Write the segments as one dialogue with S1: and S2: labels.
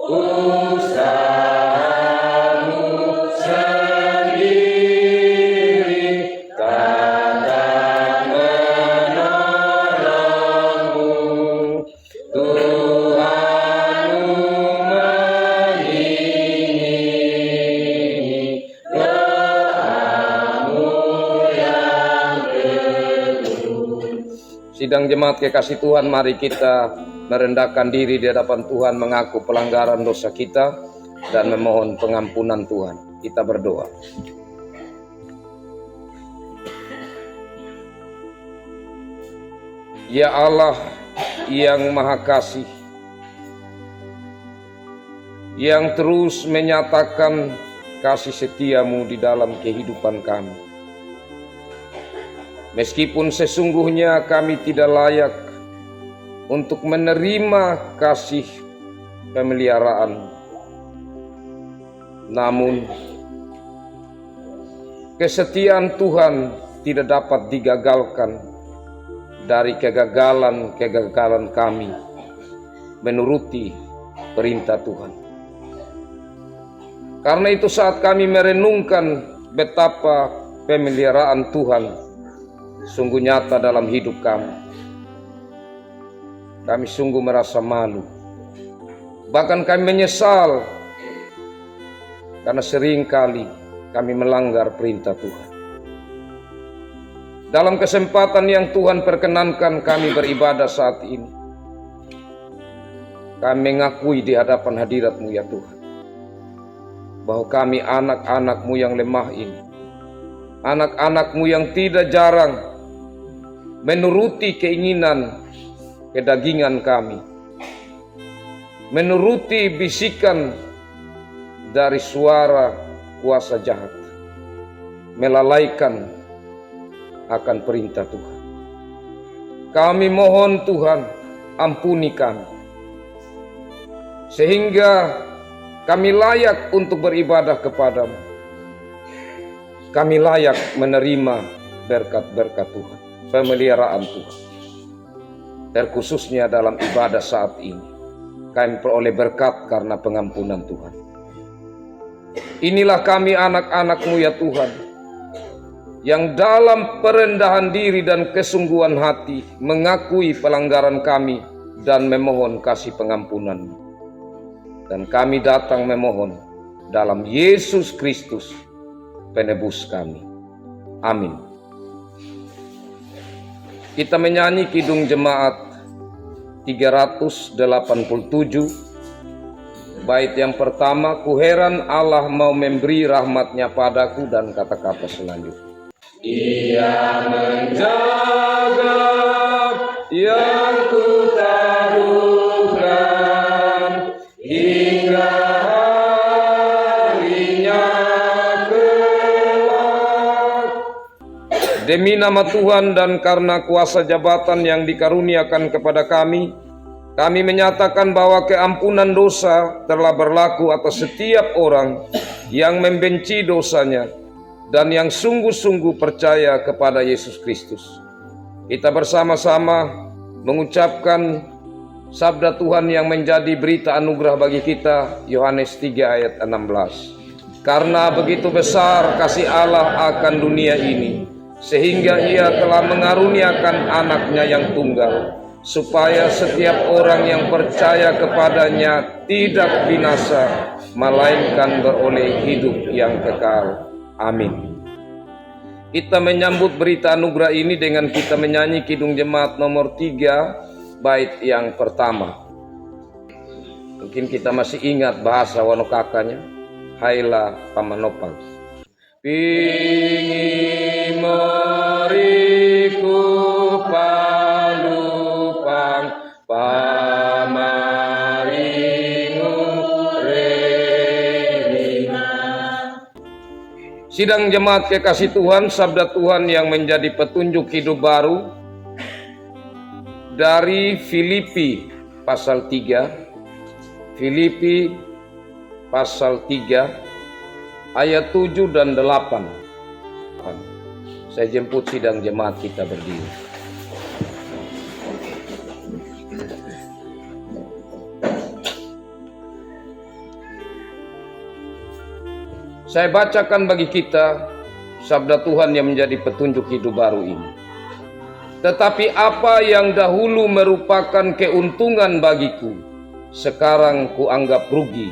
S1: usahamu sendiri takkan menolongmu. Tuhanmu mengiringi doamu yang teguh. Sidang jemaat kekasih Tuhan, mari kita merendahkan diri di hadapan Tuhan, mengaku pelanggaran dosa kita dan memohon pengampunan Tuhan. Kita berdoa. Ya Allah yang Maha Kasih, yang terus menyatakan kasih setiamu di dalam kehidupan kami. Meskipun sesungguhnya kami tidak layak untuk menerima kasih pemeliharaan, namun kesetiaan Tuhan tidak dapat digagalkan dari kegagalan kami menuruti perintah Tuhan. Karena itu saat kami merenungkan betapa pemeliharaan Tuhan sungguh nyata dalam hidup kami sungguh merasa malu. Bahkan kami menyesal karena seringkali kami melanggar perintah Tuhan. Dalam kesempatan yang Tuhan perkenankan kami beribadah saat ini, kami mengakui di hadapan hadirat-Mu ya Tuhan, bahwa kami anak-anak-Mu yang lemah ini, anak-anak-Mu yang tidak jarang menuruti keinginan kedagingan kami, menuruti bisikan dari suara kuasa jahat, melalaikan akan perintah Tuhan. Kami mohon Tuhan, ampuni kami, sehingga kami layak untuk beribadah kepadamu. Kami layak menerima berkat-berkat Tuhan, pemeliharaan Tuhan. Terkhususnya dalam ibadah saat ini, kami peroleh berkat karena pengampunan Tuhan. Inilah kami anak-anak-Mu ya Tuhan, yang dalam perendahan diri dan kesungguhan hati mengakui pelanggaran kami dan memohon kasih pengampunan-Mu. Dan kami datang memohon dalam Yesus Kristus, penebus kami. Amin. Kita menyanyi Kidung Jemaat 387, bait yang pertama, ku heran Allah mau memberi rahmat-Nya padaku, dan kata-kata selanjutnya. Ia menjaga yang ku taruhkan hingga harinya kelak. Demi nama Tuhan dan karena kuasa jabatan yang dikaruniakan kepada kami menyatakan bahwa keampunan dosa telah berlaku atas setiap orang yang membenci dosanya dan yang sungguh-sungguh percaya kepada Yesus Kristus. Kita bersama-sama mengucapkan sabda Tuhan yang menjadi berita anugerah bagi kita, Yohanes 3 ayat 16. Karena begitu besar kasih Allah akan dunia ini, sehingga Ia telah mengaruniakan anaknya yang tunggal, supaya setiap orang yang percaya kepadanya tidak binasa, melainkan beroleh hidup yang kekal. Amin. Kita menyambut berita anugerah ini dengan kita menyanyi Kidung Jemaat nomor 3, bait yang pertama. Mungkin kita masih ingat bahasa wanokakanya, Haila Pamanopang. Pingi meriku palupang pamaringu renina. Sidang jemaat kekasih Tuhan, sabda Tuhan yang menjadi petunjuk hidup baru dari Filipi pasal 3. Filipi pasal 3 ayat 7 dan 8. Saya jemput sidang jemaat kita berdiri. Saya bacakan bagi kita sabda Tuhan yang menjadi petunjuk hidup baru ini. Tetapi apa yang dahulu merupakan keuntungan bagiku, sekarang kuanggap rugi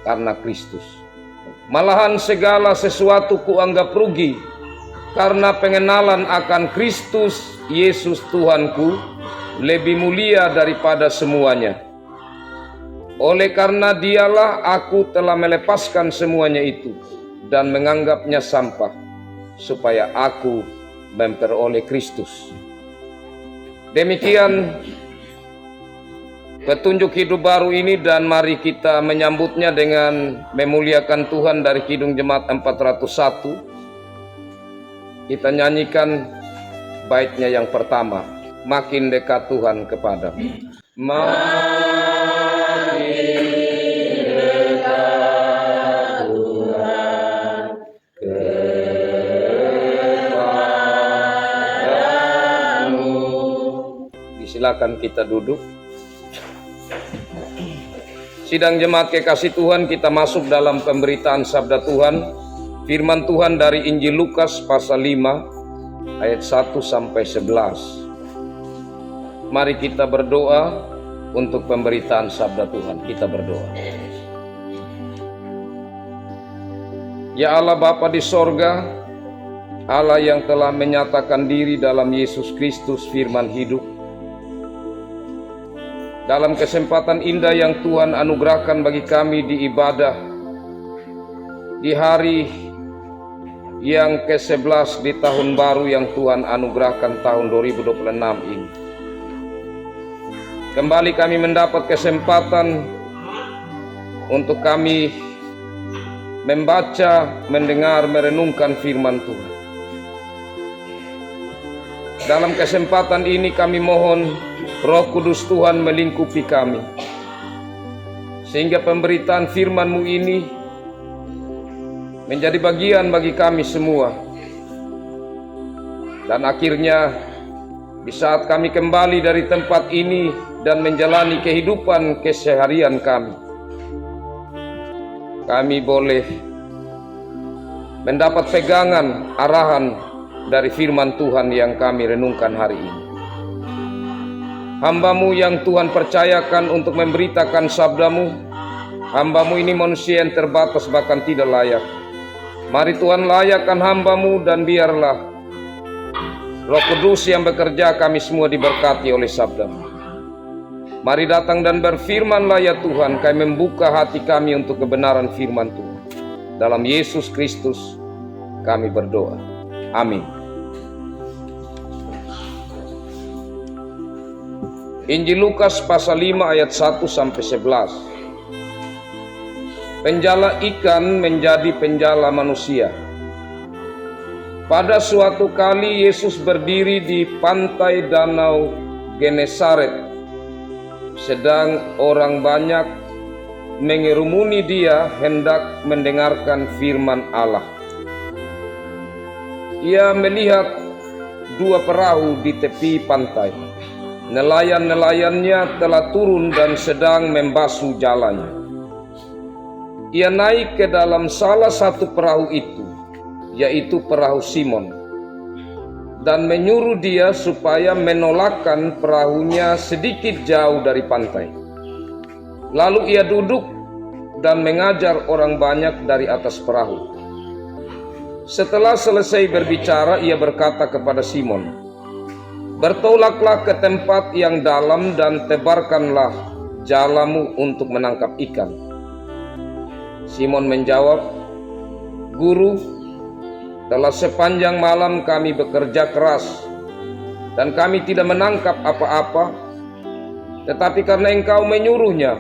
S1: karena Kristus. Malahan segala sesuatu kuanggap rugi karena pengenalan akan Kristus Yesus Tuhanku lebih mulia daripada semuanya. Oleh karena Dialah aku telah melepaskan semuanya itu dan menganggapnya sampah, supaya aku memperoleh Kristus. Demikian petunjuk hidup baru ini, dan mari kita menyambutnya dengan memuliakan Tuhan dari Kidung Jemaat 401. Kita nyanyikan baitnya yang pertama, Makin Dekat Tuhan Kepadamu. Silakan kita duduk. Sidang jemaat kekasih Tuhan, kita masuk dalam pemberitaan sabda Tuhan. Firman Tuhan dari Injil Lukas pasal 5 ayat 1 sampai 11. Mari kita berdoa untuk pemberitaan sabda Tuhan. Kita berdoa. Ya Allah Bapa di sorga, Allah yang telah menyatakan diri dalam Yesus Kristus firman hidup, dalam kesempatan indah yang Tuhan anugerahkan bagi kami di ibadah di hari yang ke-11 di tahun baru yang Tuhan anugerahkan tahun 2026 ini. Kembali kami mendapat kesempatan untuk kami membaca, mendengar, merenungkan firman Tuhan. Dalam kesempatan ini kami mohon Roh Kudus Tuhan melingkupi kami, sehingga pemberitaan firman-Mu ini menjadi bagian bagi kami semua. Dan akhirnya di saat kami kembali dari tempat ini dan menjalani kehidupan keseharian kami boleh mendapat pegangan, arahan dari firman Tuhan yang kami renungkan hari ini. Hamba-Mu yang Tuhan percayakan untuk memberitakan sabda-Mu, hamba-Mu ini manusia yang terbatas bahkan tidak layak. Mari Tuhan layakkan hamba-Mu, dan biarlah Roh Kudus yang bekerja kami semua diberkati oleh sabda-Mu. Mari datang dan berfirman-Lah ya Tuhan, kami membuka hati kami untuk kebenaran firman Tuhan. Dalam Yesus Kristus kami berdoa. Amin. Injil Lukas pasal 5 ayat 1 sampai 11. Penjala ikan menjadi penjala manusia. Pada suatu kali Yesus berdiri di pantai danau Genesaret, sedang orang banyak mengerumuni Dia hendak mendengarkan firman Allah. Ia melihat dua perahu di tepi pantai. Nelayan-nelayannya telah turun dan sedang membasuh jalannya. Ia naik ke dalam salah satu perahu itu, yaitu perahu Simon, dan menyuruh dia supaya menolakkan perahunya sedikit jauh dari pantai. Lalu ia duduk dan mengajar orang banyak dari atas perahu. Setelah selesai berbicara, ia berkata kepada Simon, "Bertolaklah ke tempat yang dalam dan tebarkanlah jalamu untuk menangkap ikan." Simon menjawab, "Guru, telah sepanjang malam kami bekerja keras dan kami tidak menangkap apa-apa, tetapi karena Engkau menyuruhnya,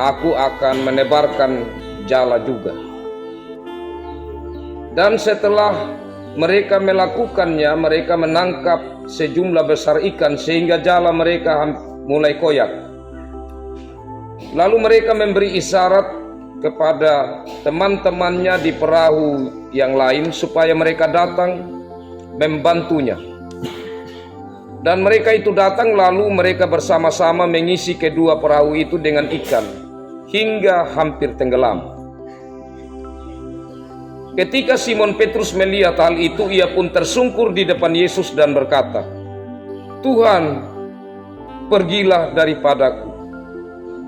S1: aku akan menebarkan jala juga." Dan setelah mereka melakukannya, mereka menangkap sejumlah besar ikan sehingga jala mereka mulai koyak. Lalu mereka memberi isyarat kepada teman-temannya di perahu yang lain supaya mereka datang membantunya. Dan mereka itu datang, lalu mereka bersama-sama mengisi kedua perahu itu dengan ikan hingga hampir tenggelam. Ketika Simon Petrus melihat hal itu, ia pun tersungkur di depan Yesus dan berkata, "Tuhan, pergilah daripadaku,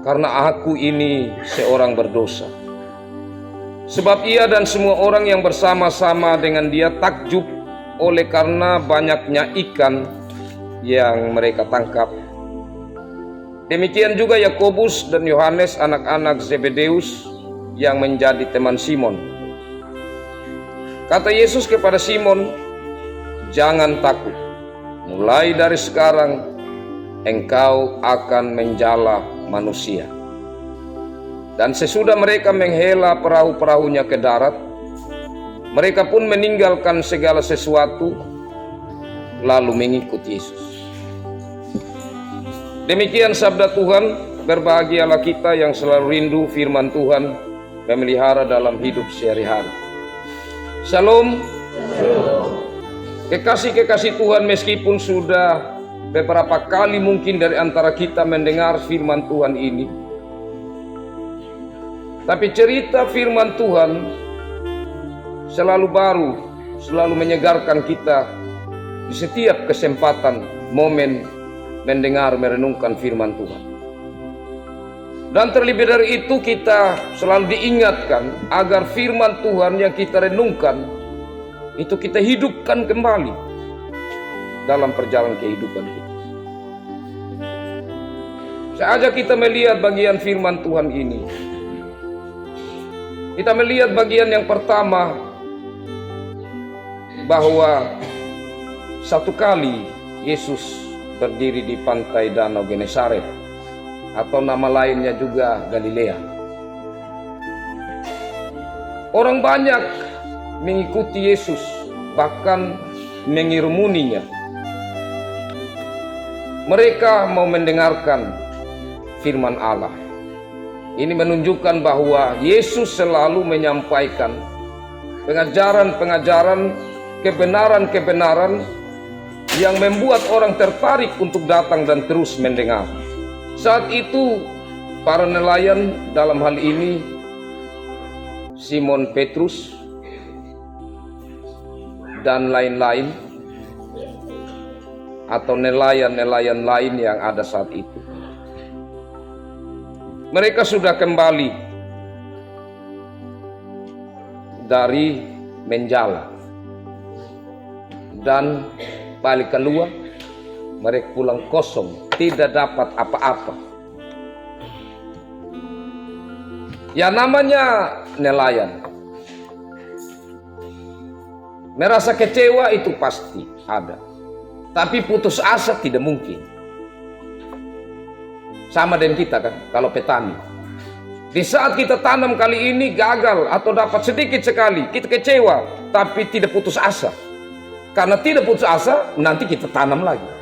S1: karena aku ini seorang berdosa." Sebab ia dan semua orang yang bersama-sama dengan dia takjub oleh karena banyaknya ikan yang mereka tangkap. Demikian juga Yakobus dan Yohanes, anak-anak Zebedeus, yang menjadi teman Simon. Kata Yesus kepada Simon, "Jangan takut. Mulai dari sekarang engkau akan menjala manusia." Dan sesudah mereka menghela perahu-perahunya ke darat, mereka pun meninggalkan segala sesuatu lalu mengikut Yesus. Demikian sabda Tuhan. Berbahagialah kita yang selalu rindu firman Tuhan, memelihara dalam hidup sehari-hari. Shalom. Kekasih-kekasih Tuhan, meskipun sudah beberapa kali mungkin dari antara kita mendengar firman Tuhan ini, tapi cerita firman Tuhan selalu baru, selalu menyegarkan kita di setiap kesempatan, momen mendengar, merenungkan firman Tuhan. Dan terlebih dari itu, kita selalu diingatkan agar firman Tuhan yang kita renungkan itu kita hidupkan kembali dalam perjalanan kehidupan kita. Saja kita melihat bagian firman Tuhan ini, kita melihat bagian yang pertama, bahwa satu kali Yesus berdiri di pantai Danau Genesaret, atau nama lainnya juga Galilea. Orang banyak mengikuti Yesus, bahkan mengirumuninya. Mereka mau mendengarkan firman Allah. Ini menunjukkan bahwa Yesus selalu menyampaikan pengajaran-pengajaran, kebenaran-kebenaran yang membuat orang tertarik untuk datang dan terus mendengar. Saat itu para nelayan, dalam hal ini Simon Petrus dan lain-lain, atau nelayan-nelayan lain yang ada saat itu, mereka sudah kembali dari menjala dan balik keluar. Mereka pulang kosong, tidak dapat apa-apa. Ya, namanya nelayan, merasa kecewa itu pasti ada, tapi putus asa tidak mungkin. Sama dengan kita kan, kalau petani, di saat kita tanam kali ini gagal atau dapat sedikit sekali, kita kecewa, tapi tidak putus asa. Karena tidak putus asa, nanti kita tanam lagi.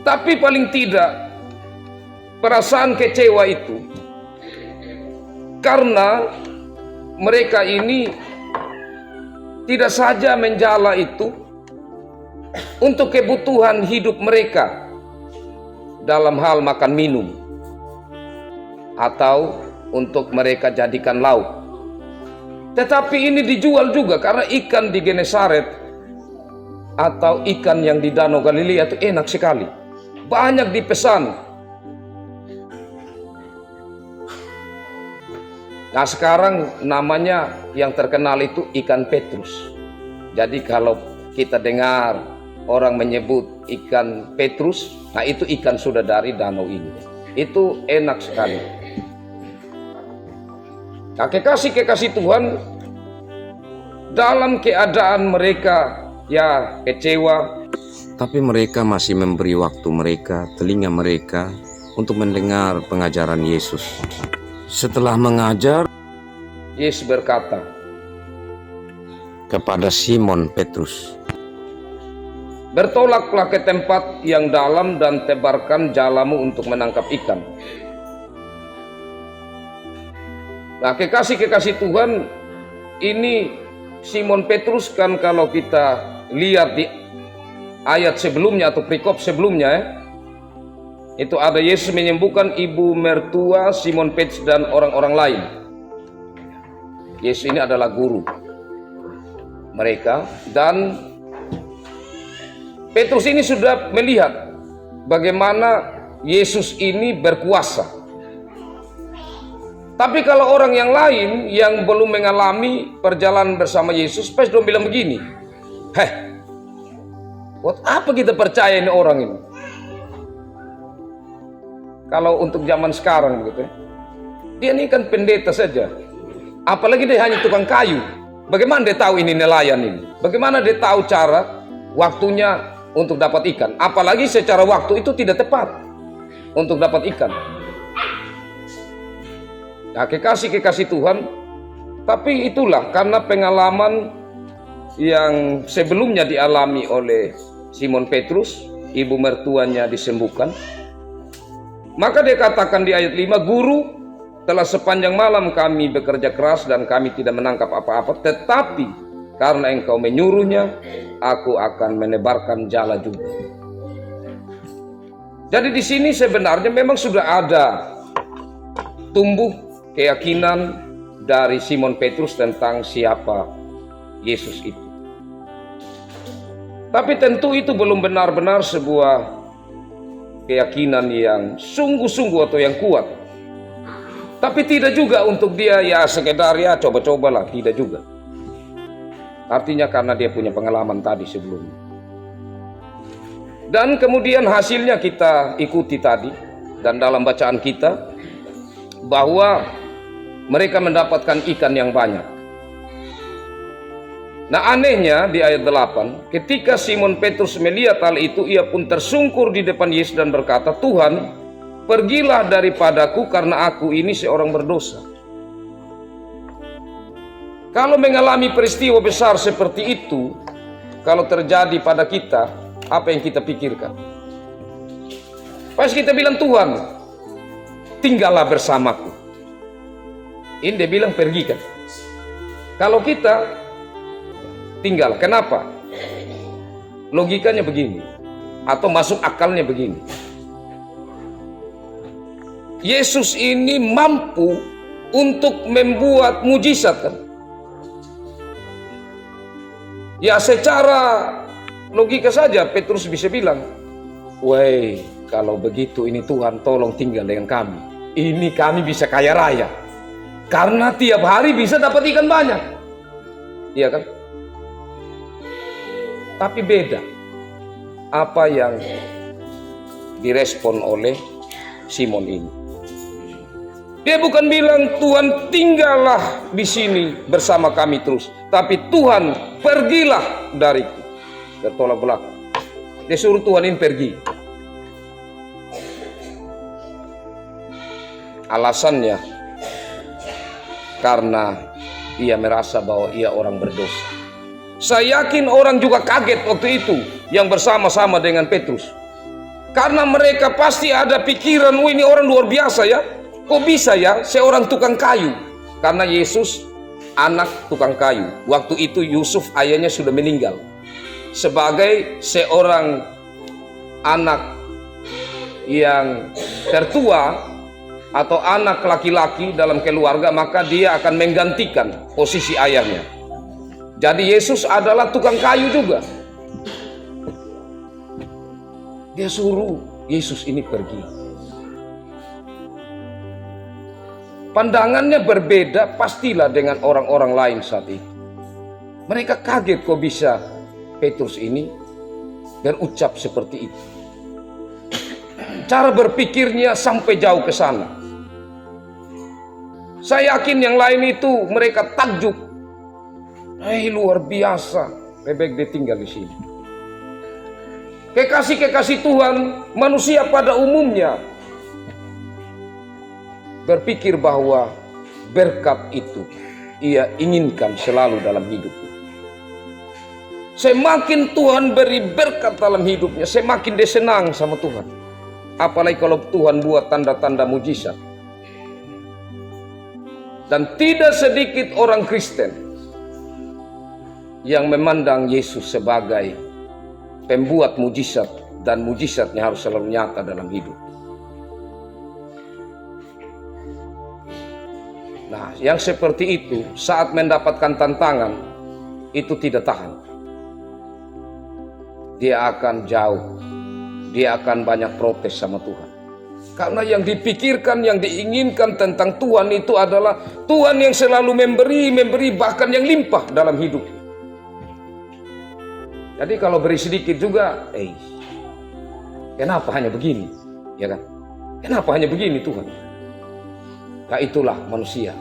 S1: Tapi paling tidak perasaan kecewa itu karena mereka ini tidak saja menjala itu untuk kebutuhan hidup mereka dalam hal makan minum, atau untuk mereka jadikan lauk, tetapi ini dijual juga karena ikan di Genesaret atau ikan yang di Danau Galilea itu enak sekali, banyak dipesan. Nah, sekarang namanya yang terkenal itu ikan Petrus. Jadi kalau kita dengar orang menyebut ikan Petrus, nah itu ikan sudah dari danau ini. Itu enak sekali. Nah, kekasih-kekasih Tuhan, dalam keadaan mereka ya kecewa, tapi mereka masih memberi waktu mereka, telinga mereka untuk mendengar pengajaran Yesus. Setelah mengajar, Yesus berkata kepada Simon Petrus, "Bertolaklah ke tempat yang dalam dan tebarkan jalamu untuk menangkap ikan." Nah, kekasih-kekasih Tuhan, ini Simon Petrus kan kalau kita lihat di ayat sebelumnya atau perikop sebelumnya, Itu ada Yesus menyembuhkan ibu mertua Simon Petrus dan orang-orang lain. Yesus ini adalah guru mereka, dan Petrus ini sudah melihat bagaimana Yesus ini berkuasa. Tapi kalau orang yang lain yang belum mengalami perjalanan bersama Yesus, pasti dong bilang begini, buat apa kita percaya ini orang ini? Kalau untuk zaman sekarang begitu, dia ini kan pendeta saja. Apalagi dia hanya tukang kayu. Bagaimana dia tahu ini nelayan ini? Bagaimana dia tahu cara waktunya untuk dapat ikan? Apalagi secara waktu itu tidak tepat untuk dapat ikan. Nah, kekasih Tuhan. Tapi itulah karena pengalaman yang sebelumnya dialami oleh Simon Petrus, ibu mertuanya disembuhkan. Maka dia katakan di ayat 5, Guru, telah sepanjang malam kami bekerja keras dan kami tidak menangkap apa-apa, tetapi karena engkau menyuruhnya, aku akan menebarkan jala juga. Jadi di sini sebenarnya memang sudah ada tumbuh keyakinan dari Simon Petrus tentang siapa Yesus itu. Tapi tentu itu belum benar-benar sebuah keyakinan yang sungguh-sungguh atau yang kuat. Tapi tidak juga untuk dia ya sekedar ya coba-cobalah, tidak juga. Artinya karena dia punya pengalaman tadi sebelumnya. Dan kemudian hasilnya kita ikuti tadi, dan dalam bacaan kita, bahwa mereka mendapatkan ikan yang banyak. Nah, anehnya di ayat 8, ketika Simon Petrus melihat hal itu, ia pun tersungkur di depan Yesus dan berkata, Tuhan, pergilah daripadaku karena aku ini seorang berdosa. Kalau mengalami peristiwa besar seperti itu, kalau terjadi pada kita, apa yang kita pikirkan? Pasti kita bilang, Tuhan, tinggallah bersamaku. Ini dia bilang pergi kan. Kalau kita tinggal, kenapa? Logikanya begini, atau masuk akalnya begini. Yesus ini mampu untuk membuat mujizat kan? Ya secara logika saja Petrus bisa bilang, woi kalau begitu ini Tuhan tolong tinggal dengan kami. Ini kami bisa kaya raya. Karena tiap hari bisa dapat ikan banyak. Iya kan? Tapi beda apa yang direspon oleh Simon ini. Dia bukan bilang Tuhan tinggallah di sini bersama kami terus, tapi Tuhan pergilah dariku. Bertolak belakang. Dia suruh Tuhan ini pergi. Alasannya karena ia merasa bahwa ia orang berdosa. Saya yakin orang juga kaget waktu itu yang bersama-sama dengan Petrus. Karena mereka pasti ada pikiran, oh ini orang luar biasa ya. Kok bisa ya seorang tukang kayu? Karena Yesus anak tukang kayu. Waktu itu Yusuf ayahnya sudah meninggal. Sebagai seorang anak yang tertua atau anak laki-laki dalam keluarga, maka dia akan menggantikan posisi ayahnya. Jadi Yesus adalah tukang kayu juga. Dia suruh Yesus ini pergi. Pandangannya berbeda pastilah dengan orang-orang lain saat itu. Mereka kaget kok bisa Petrus ini berucap seperti itu. Cara berpikirnya sampai jauh ke sana. Saya yakin yang lain itu mereka takjub. Luar biasa, bebek dia tinggal di sini. Kekasih-kekasih Tuhan, manusia pada umumnya berpikir bahwa berkat itu ia inginkan selalu dalam hidupnya. Semakin Tuhan beri berkat dalam hidupnya, semakin dia senang sama Tuhan. Apalagi kalau Tuhan buat tanda-tanda mujizat. Dan tidak sedikit orang Kristen yang memandang Yesus sebagai pembuat mujizat, dan mujizatnya harus selalu nyata dalam hidup. Nah, yang seperti itu saat mendapatkan tantangan itu tidak tahan. Dia akan jauh. Dia akan banyak protes sama Tuhan. Karena yang dipikirkan, yang diinginkan tentang Tuhan itu adalah Tuhan yang selalu memberi bahkan yang limpah dalam hidup. Jadi kalau beri sedikit juga, kenapa hanya begini? Ya kan? Kenapa hanya begini Tuhan? Nah, itulah manusia.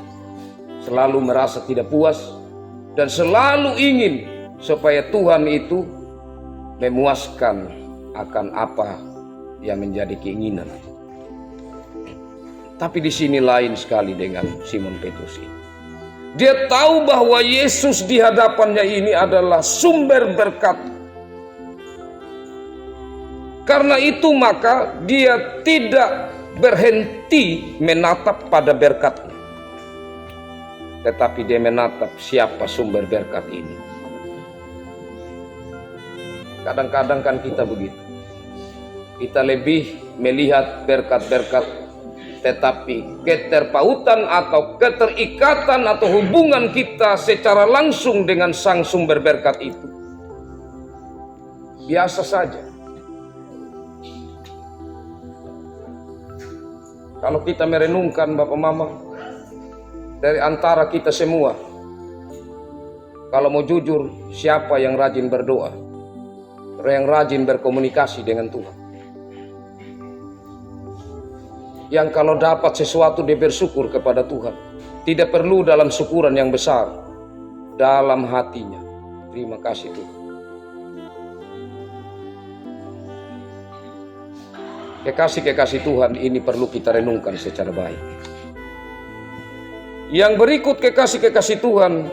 S1: Selalu merasa tidak puas dan selalu ingin supaya Tuhan itu memuaskan akan apa yang menjadi keinginan. Tapi di sini lain sekali dengan Simon Petrus ini. Dia tahu bahwa Yesus di hadapannya ini adalah sumber berkat. Karena itu maka dia tidak berhenti menatap pada berkatnya. Tetapi dia menatap siapa sumber berkat ini. Kadang-kadang kan kita begitu. Kita lebih melihat berkat-berkat, tetapi keterpautan atau keterikatan atau hubungan kita secara langsung dengan sang sumber berkat itu biasa saja. Kalau kita merenungkan Bapak Mama, dari antara kita semua, kalau mau jujur, siapa yang rajin berdoa, yang rajin berkomunikasi dengan Tuhan, yang kalau dapat sesuatu dia bersyukur kepada Tuhan, tidak perlu dalam syukuran yang besar, dalam hatinya, terima kasih Tuhan. Kekasih-kekasih Tuhan ini perlu kita renungkan secara baik. Yang berikut kekasih-kekasih Tuhan,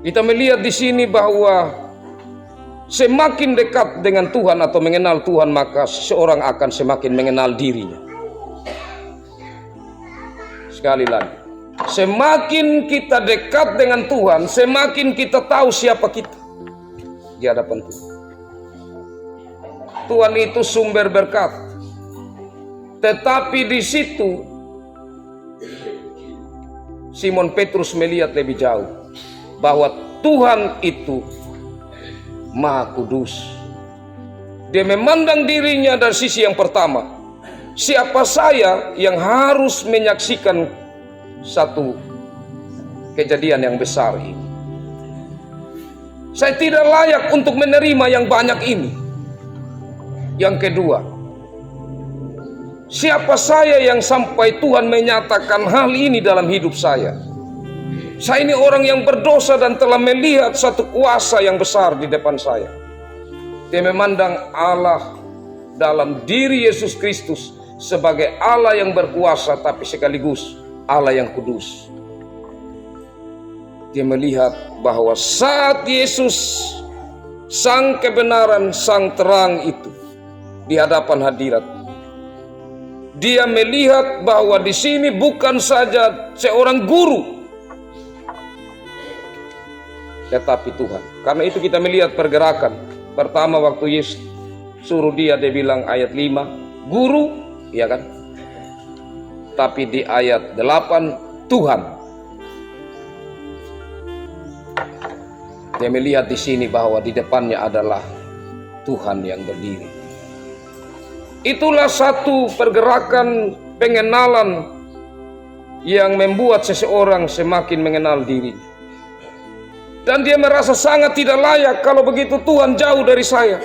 S1: kita melihat di sini bahwa semakin dekat dengan Tuhan atau mengenal Tuhan, maka seseorang akan semakin mengenal dirinya. Sekali lagi, semakin kita dekat dengan Tuhan, semakin kita tahu siapa kita di hadapan Tuhan. Tuhan itu sumber berkat. Tetapi di situ Simon Petrus melihat lebih jauh bahwa Tuhan itu Maha Kudus. Dia memandang dirinya dari sisi yang pertama. Siapa saya yang harus menyaksikan satu kejadian yang besar ini? Saya tidak layak untuk menerima yang banyak ini. Yang kedua, siapa saya yang sampai Tuhan menyatakan hal ini dalam hidup saya? Saya ini orang yang berdosa dan telah melihat satu kuasa yang besar di depan saya. Dia memandang Allah dalam diri Yesus Kristus sebagai Allah yang berkuasa tapi sekaligus Allah yang kudus. Dia melihat bahwa saat Yesus, sang kebenaran, sang terang itu di hadapan hadirat, dia melihat bahwa di sini bukan saja seorang guru, tetapi Tuhan. Karena itu kita melihat pergerakan. Pertama waktu Yesus suruh dia bilang ayat 5, guru, ya kan? Tapi di ayat 8, Tuhan. Dia melihat di sini bahwa di depannya adalah Tuhan yang berdiri. Itulah satu pergerakan pengenalan yang membuat seseorang semakin mengenal dirinya. Dan dia merasa sangat tidak layak kalau begitu Tuhan jauh dari saya,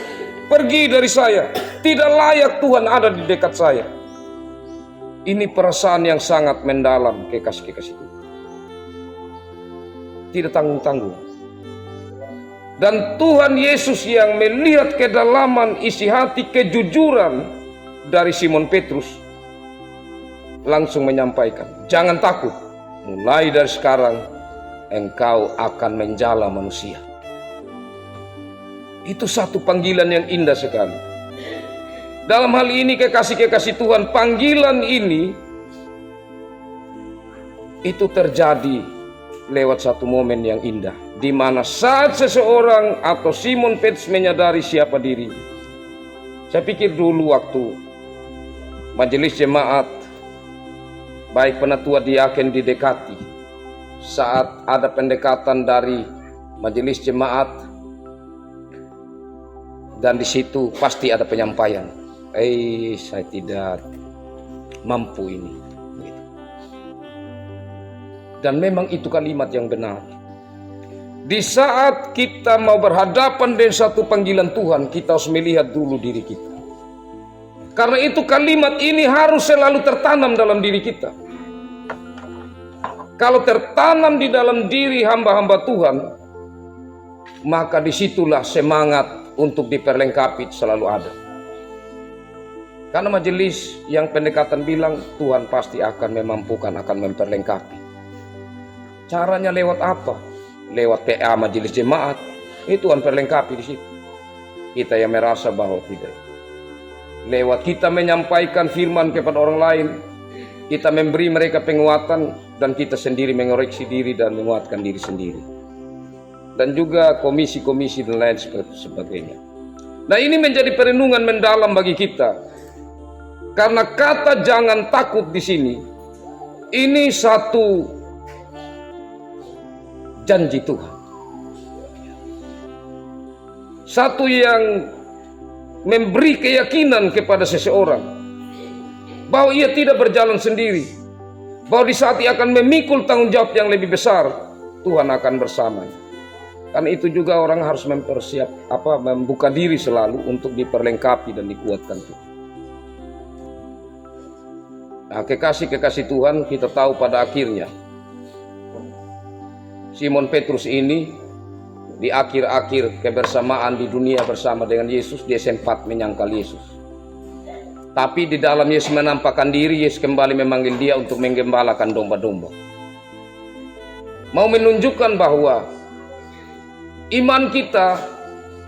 S1: pergi dari saya. Tidak layak Tuhan ada di dekat saya. Ini perasaan yang sangat mendalam, kekasih-kekasih Tuhan. Tidak tanggung-tanggung. Dan Tuhan Yesus yang melihat kedalaman isi hati kejujuran dari Simon Petrus langsung menyampaikan, jangan takut, mulai dari sekarang engkau akan menjala manusia. Itu satu panggilan yang indah sekali. Dalam hal ini kekasih-kekasih Tuhan, panggilan ini itu terjadi lewat satu momen yang indah, di mana saat seseorang atau Simon Petrus menyadari siapa dirinya. Saya pikir dulu waktu majelis jemaat baik penatua diaken didekati saat ada pendekatan dari majelis jemaat, dan di situ pasti ada penyampaian, saya tidak mampu ini. Dan memang itu kalimat yang benar. Di saat kita mau berhadapan dengan satu panggilan Tuhan, kita harus melihat dulu diri kita. Karena itu kalimat ini harus selalu tertanam dalam diri kita. Kalau tertanam di dalam diri hamba-hamba Tuhan, maka disitulah semangat untuk diperlengkapi selalu ada. Karena majelis yang pendekatan bilang, Tuhan pasti akan memampukan, akan memperlengkapi. Caranya lewat apa? Lewat PA majelis jemaat, itu Tuhan perlengkapi di situ. Kita yang merasa bahwa tidak. Lewat kita menyampaikan firman kepada orang lain, kita memberi mereka penguatan, dan kita sendiri mengoreksi diri dan menguatkan diri sendiri. Dan juga komisi-komisi dan lain sebagainya. Nah, ini menjadi perenungan mendalam bagi kita. Karena kata jangan takut di sini, ini satu janji Tuhan. Satu yang memberi keyakinan kepada seseorang bahwa ia tidak berjalan sendiri, bahwa di saat ia akan memikul tanggung jawab yang lebih besar, Tuhan akan bersamanya. Karena itu juga orang harus membuka diri selalu untuk diperlengkapi dan dikuatkan Tuhan. Nah, kekasih-kekasih Tuhan, kita tahu pada akhirnya Simon Petrus ini di akhir-akhir kebersamaan di dunia bersama dengan Yesus, dia sempat menyangkal Yesus. Tapi di dalam Yesus menampakkan diri, Yesus kembali memanggil dia untuk menggembalakan domba-domba. Mau menunjukkan bahwa iman kita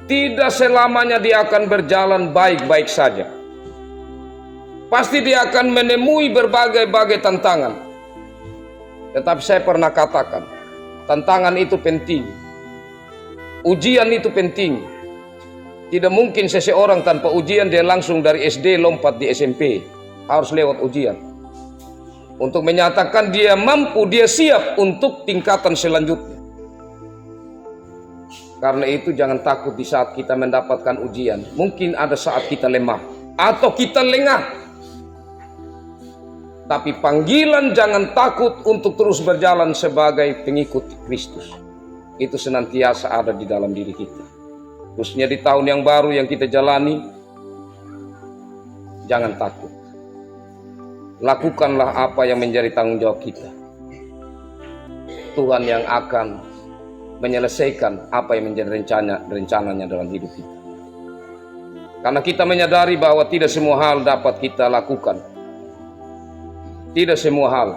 S1: tidak selamanya dia akan berjalan baik-baik saja. Pasti dia akan menemui berbagai-bagai tantangan. Tetapi saya pernah katakan, tantangan itu penting, ujian itu penting. Tidak mungkin seseorang tanpa ujian dia langsung dari SD lompat di SMP. Harus lewat ujian untuk menyatakan dia mampu, dia siap untuk tingkatan selanjutnya. Karena itu jangan takut di saat kita mendapatkan ujian. Mungkin ada saat kita lemah atau kita lengah. Tapi panggilan jangan takut untuk terus berjalan sebagai pengikut Kristus, itu senantiasa ada di dalam diri kita. Khususnya di tahun yang baru yang kita jalani, jangan takut. Lakukanlah apa yang menjadi tanggung jawab kita. Tuhan yang akan menyelesaikan apa yang menjadi rencananya dalam hidup kita. Karena kita menyadari bahwa tidak semua hal dapat kita lakukan. Tidak semua hal.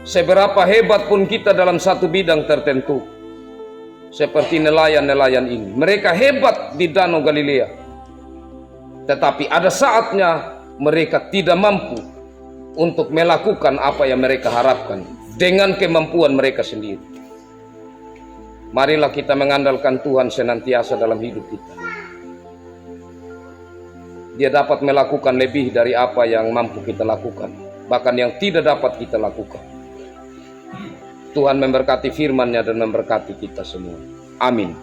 S1: Seberapa hebat pun kita dalam satu bidang tertentu, seperti nelayan-nelayan ini, mereka hebat di Danau Galilea, tetapi ada saatnya mereka tidak mampu untuk melakukan apa yang mereka harapkan dengan kemampuan mereka sendiri. Marilah kita mengandalkan Tuhan senantiasa dalam hidup kita. Dia dapat melakukan lebih dari apa yang mampu kita lakukan, bahkan yang tidak dapat kita lakukan. Tuhan memberkati firman-Nya dan memberkati kita semua. Amin.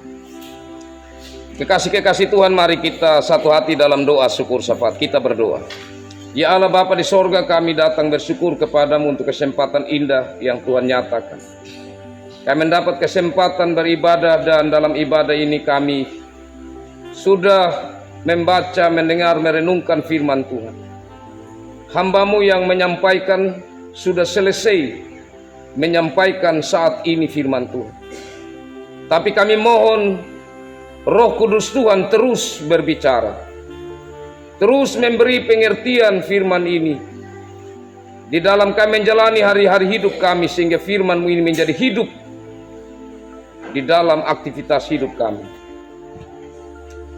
S1: Kekasih-kekasih Tuhan, mari kita satu hati dalam doa syukur syafaat. Kita berdoa. Ya Allah Bapa di sorga, kami datang bersyukur kepadamu untuk kesempatan indah yang Tuhan nyatakan. Kami mendapat kesempatan beribadah, dan dalam ibadah ini kami sudah membaca, mendengar, merenungkan firman Tuhan. Hamba-Mu yang menyampaikan sudah selesai menyampaikan saat ini firman Tuhan. Tapi kami mohon Roh Kudus Tuhan terus berbicara, terus memberi pengertian firman ini di dalam kami menjalani hari-hari hidup kami, sehingga firman-Mu ini menjadi hidup di dalam aktivitas hidup kami.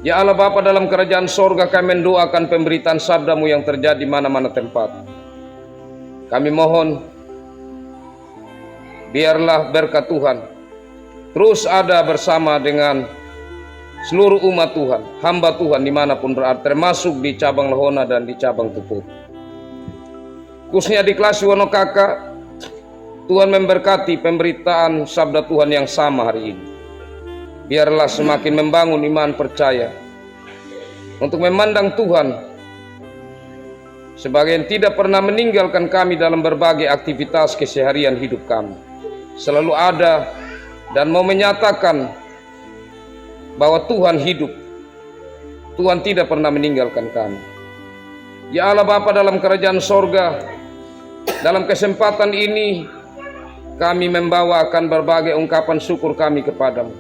S1: Ya Allah Bapa dalam kerajaan sorga, kami mendoakan pemberitaan sabda-Mu yang terjadi mana-mana tempat. Kami mohon biarlah berkat Tuhan terus ada bersama dengan seluruh umat Tuhan, hamba Tuhan dimanapun berada, termasuk di cabang Lahona dan di cabang Tuput. khususnya di kelas Wonokaka. Tuhan memberkati pemberitaan sabda Tuhan yang sama hari ini. Biarlah semakin membangun iman percaya untuk memandang Tuhan sebagai yang tidak pernah meninggalkan kami dalam berbagai aktivitas keseharian hidup kami. Selalu ada dan mau menyatakan bahwa Tuhan hidup. Tuhan tidak pernah meninggalkan kami. Ya Allah Bapa dalam kerajaan sorga, dalam kesempatan ini kami membawakan berbagai ungkapan syukur kami kepadamu.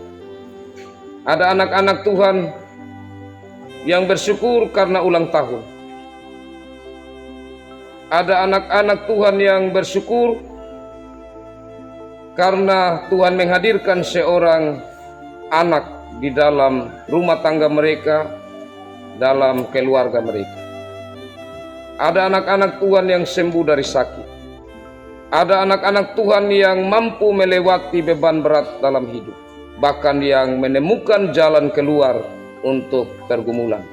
S1: Ada anak-anak Tuhan yang bersyukur karena ulang tahun. Ada anak-anak Tuhan yang bersyukur karena Tuhan menghadirkan seorang anak di dalam rumah tangga mereka, dalam keluarga mereka. Ada anak-anak Tuhan yang sembuh dari sakit. Ada anak-anak Tuhan yang mampu melewati beban berat dalam hidup, bahkan yang menemukan jalan keluar untuk pergumulan.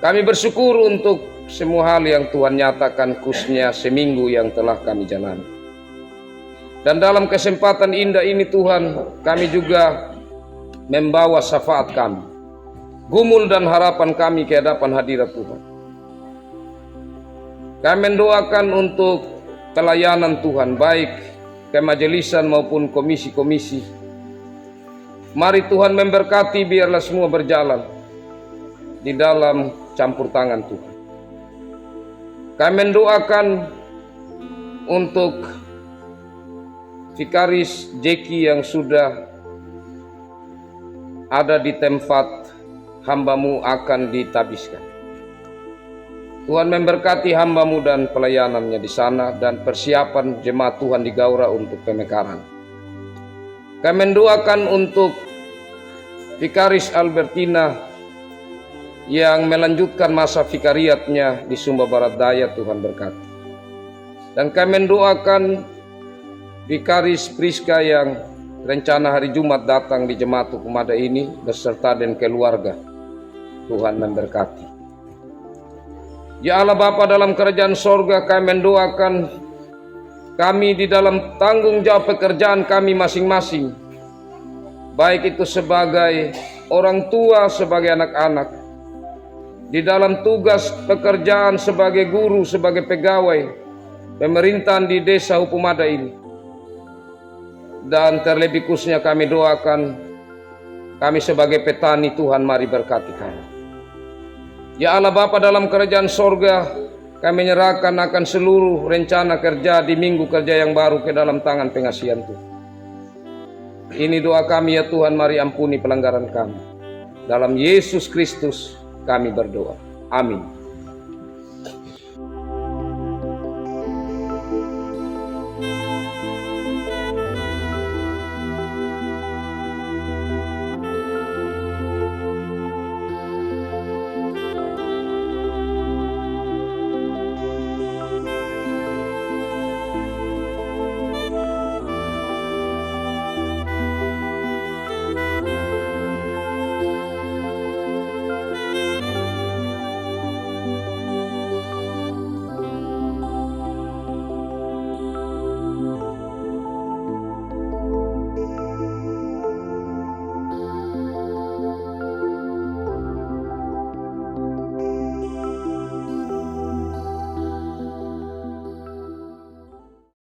S1: Kami bersyukur untuk semua hal yang Tuhan nyatakan khususnya seminggu yang telah kami jalani. Dan dalam kesempatan indah ini Tuhan, kami juga membawa syafaat kami, gumul dan harapan kami ke hadapan hadirat Tuhan. Kami mendoakan untuk pelayanan Tuhan, baik kemajelisan maupun komisi-komisi. Mari Tuhan memberkati, biarlah semua berjalan di dalam campur tangan Tuhan. Kami mendoakan untuk Vikaris Jeki yang sudah ada di tempat hamba-Mu akan ditabiskan. Tuhan memberkati hamba-Mu dan pelayanannya di sana dan persiapan jemaat Tuhan di Gaura untuk pemekaran. Kami mendoakan untuk Vikaris Albertina yang melanjutkan masa vikariatnya di Sumba Barat Daya, Tuhan berkati. Dan kami mendoakan Vikaris Priska yang rencana hari Jumat datang di Jemaat Hukum Ada ini beserta dan keluarga. Tuhan memberkati. Ya Allah Bapa dalam kerajaan sorga, kami mendoakan kami di dalam tanggung jawab pekerjaan kami masing-masing, baik itu sebagai orang tua, sebagai anak-anak, di dalam tugas pekerjaan sebagai guru, sebagai pegawai pemerintahan di desa Hukum Ada ini. Dan terlebih khususnya kami doakan kami sebagai petani, Tuhan mari berkati kami. Ya Allah Bapa dalam kerajaan sorga, kami menyerahkan akan seluruh rencana kerja di minggu kerja yang baru ke dalam tangan pengasihan Tuhan. Ini doa kami ya Tuhan, mari ampuni pelanggaran kami. Dalam Yesus Kristus kami berdoa. Amin.